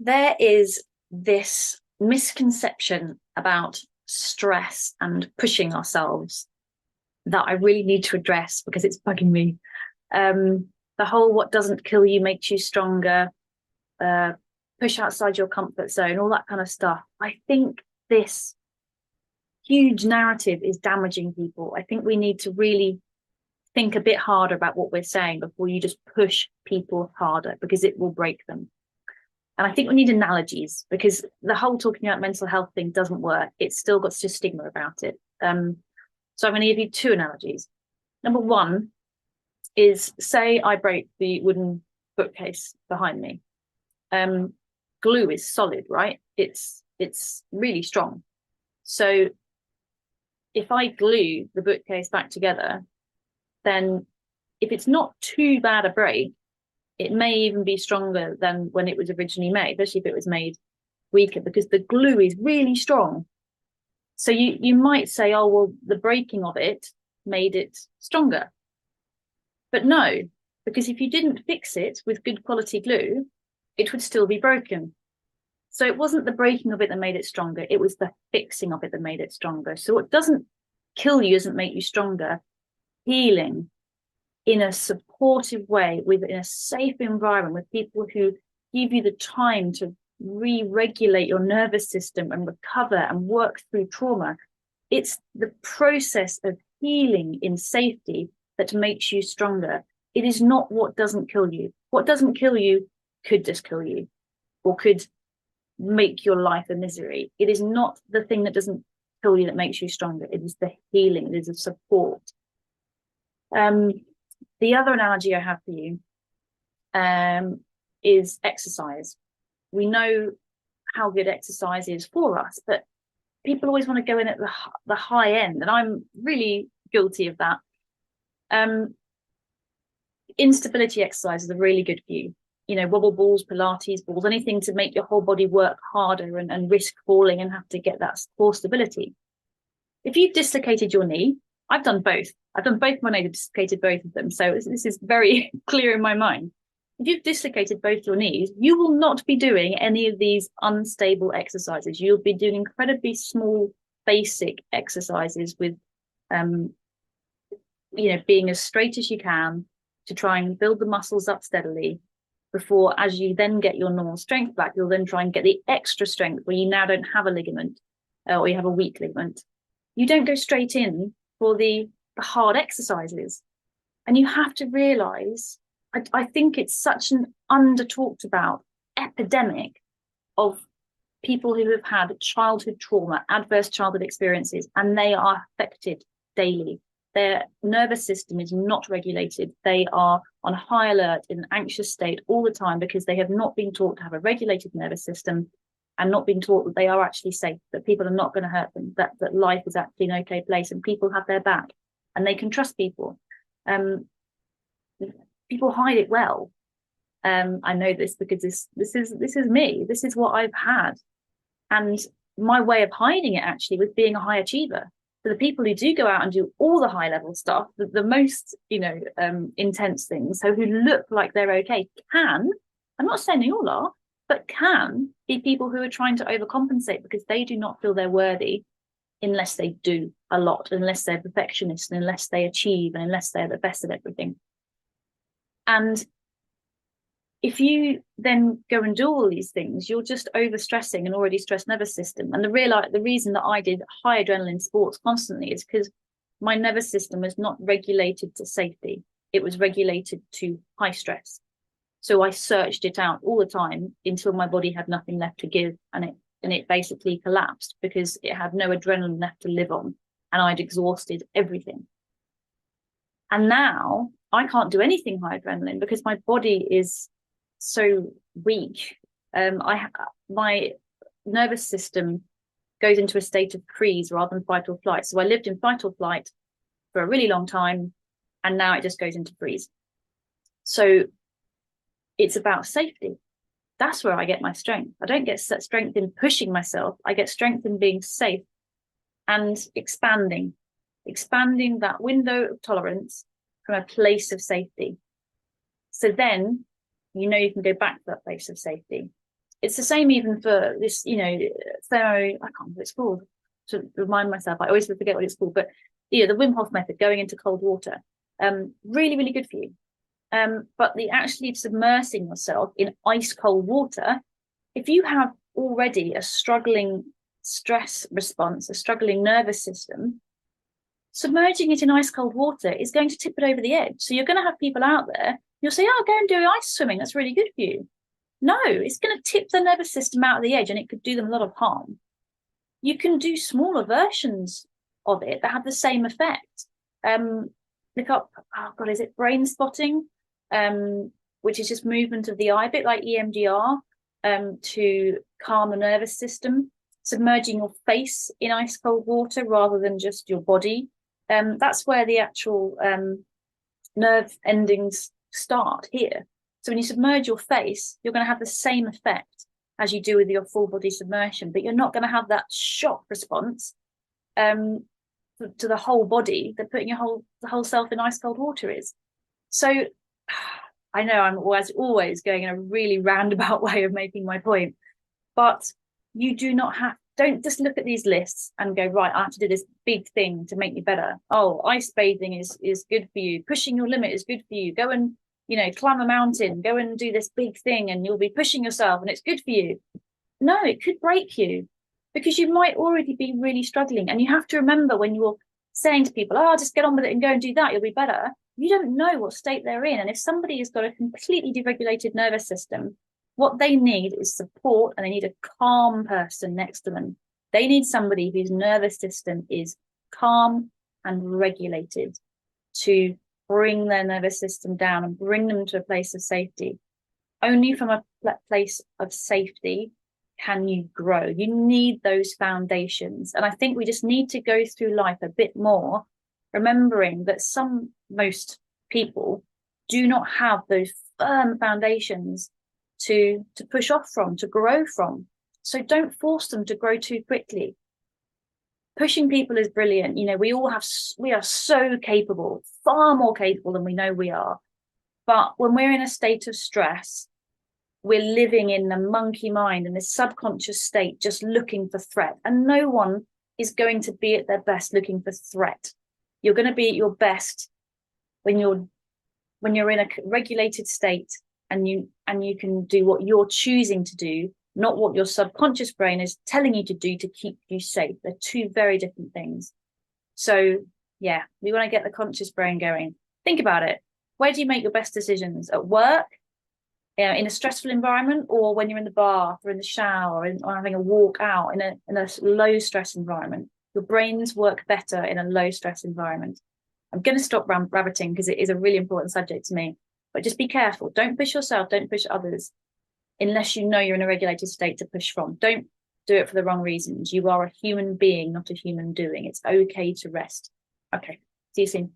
There is this misconception about stress and pushing ourselves that I really need to address because it's bugging me. The whole what doesn't kill you makes you stronger, uh, push outside your comfort zone, all that kind of stuff. I think this huge narrative is damaging people. I think we need to really think a bit harder about what we're saying before you just push people harder because it will break them. And I think we need analogies because the whole talking about mental health thing doesn't work. It's still got such a stigma about it. So I'm going to give you two analogies. Number one is, say I break the wooden bookcase behind me. Glue is solid, right? It's really strong. So if I glue the bookcase back together, then if it's not too bad a break, it may even be stronger than when it was originally made, especially if it was made weaker, because the glue is really strong. So you might say, oh, well, the breaking of it made it stronger. But no, because if you didn't fix it with good quality glue, it would still be broken. So it wasn't the breaking of it that made it stronger, it was the fixing of it that made it stronger. So what doesn't kill you doesn't make you stronger. Healing in a supportive way, within a safe environment, with people who give you the time to re-regulate your nervous system and recover and work through trauma. It's the process of healing in safety that makes you stronger. It is not what doesn't kill you. What doesn't kill you could just kill you or could make your life a misery. It is not the thing that doesn't kill you that makes you stronger. It is the healing, it is the support. The other analogy I have for you is exercise. We know how good exercise is for us, but people always want to go in at the high end, and I'm really guilty of that. Instability exercises are really good for you. You know, wobble balls, Pilates balls, anything to make your whole body work harder and risk falling and have to get that core stability. If you've dislocated your knee, I've done both. I've done both my knees, dislocated both of them. So this is very clear in my mind. If you've dislocated both your knees, you will not be doing any of these unstable exercises. You'll be doing incredibly small, basic exercises with, being as straight as you can to try and build the muscles up steadily before, as you then get your normal strength back, you'll then try and get the extra strength where you now don't have a ligament or you have a weak ligament. You don't go straight in for the hard exercises. And you have to realize, I think it's such an under talked about epidemic of people who have had childhood trauma, adverse childhood experiences, and they are affected daily. Their nervous system is not regulated. They are on high alert in an anxious state all the time because they have not been taught to have a regulated nervous system and not been taught that they are actually safe, that people are not going to hurt them, that life is actually an okay place and people have their back and they can trust people. People hide it well. I know this because this is me. This is what I've had. And my way of hiding it actually was being a high achiever. For the people who do go out and do all the high level stuff, the most, intense things, so who look like they're okay, I'm not saying they all are, but can be people who are trying to overcompensate because they do not feel they're worthy unless they do a lot, unless they're perfectionists, and unless they achieve, and unless they're the best at everything. And if you then go and do all these things, you're just overstressing an already stressed nervous system. And the reason that I did high adrenaline sports constantly is because my nervous system was not regulated to safety. It was regulated to high stress. So I searched it out all the time until my body had nothing left to give, and it basically collapsed because it had no adrenaline left to live on, and I'd exhausted everything. And now I can't do anything high adrenaline because my body is so weak. My nervous system goes into a state of freeze rather than fight or flight. So I lived in fight or flight for a really long time, and now it just goes into freeze. So it's about safety. That's where I get my strength. I don't get strength in pushing myself. I get strength in being safe and expanding that window of tolerance from a place of safety. So then, you can go back to that place of safety. it's the same even for this, thermo, I can't remember what it's called, to remind myself. I always forget what it's called, but the Wim Hof method, going into cold water, really, really good for you. But the actually submersing yourself in ice cold water, if you have already a struggling stress response, a struggling nervous system, submerging it in ice cold water is going to tip it over the edge. So you're going to have people out there, you'll say, oh, go and do ice swimming. That's really good for you. No, it's going to tip the nervous system out of the edge and it could do them a lot of harm. You can do smaller versions of it that have the same effect. Look up, oh God, is it brain spotting? Which is just movement of the eye, a bit like EMDR, to calm the nervous system, submerging your face in ice cold water rather than just your body. That's where the actual nerve endings start here. So when you submerge your face, you're going to have the same effect as you do with your full body submersion, but you're not going to have that shock response to the whole body that putting the whole self in ice cold water is. So I know I'm always going in a really roundabout way of making my point, but you don't just look at these lists and go, right, I have to do this big thing to make me better. Oh, ice bathing is good for you. Pushing your limit is good for you. Go and, climb a mountain, go and do this big thing and you'll be pushing yourself and it's good for you. No, it could break you because you might already be really struggling. And you have to remember when you're saying to people, oh, just get on with it and go and do that, you'll be better. You don't know what state they're in. And if somebody has got a completely deregulated nervous system, what they need is support and they need a calm person next to them. They need somebody whose nervous system is calm and regulated to bring their nervous system down and bring them to a place of safety. Only from a place of safety can you grow. You need those foundations. And I think we just need to go through life a bit more, remembering that most people do not have those firm foundations to push off from, to grow from. So don't force them to grow too quickly. Pushing people is brilliant. We are so capable, far more capable than we know we are. But when we're in a state of stress, we're living in the monkey mind and this subconscious state, just looking for threat. And no one is going to be at their best looking for threat. You're going to be at your best when you're in a regulated state and you can do what you're choosing to do, not what your subconscious brain is telling you to do to keep you safe. They're two very different things. So yeah, we want to get the conscious brain going. Think about it. Where do you make your best decisions? At work, in a stressful environment, or when you're in the bath or in the shower or having a walk out in a low stress environment? Your brains work better in a low stress environment. I'm going to stop rabbiting because it is a really important subject to me, but just be careful. Don't push yourself, don't push others unless you know you're in a regulated state to push from. Don't do it for the wrong reasons. You are a human being, not a human doing. It's okay to rest. Okay, see you soon.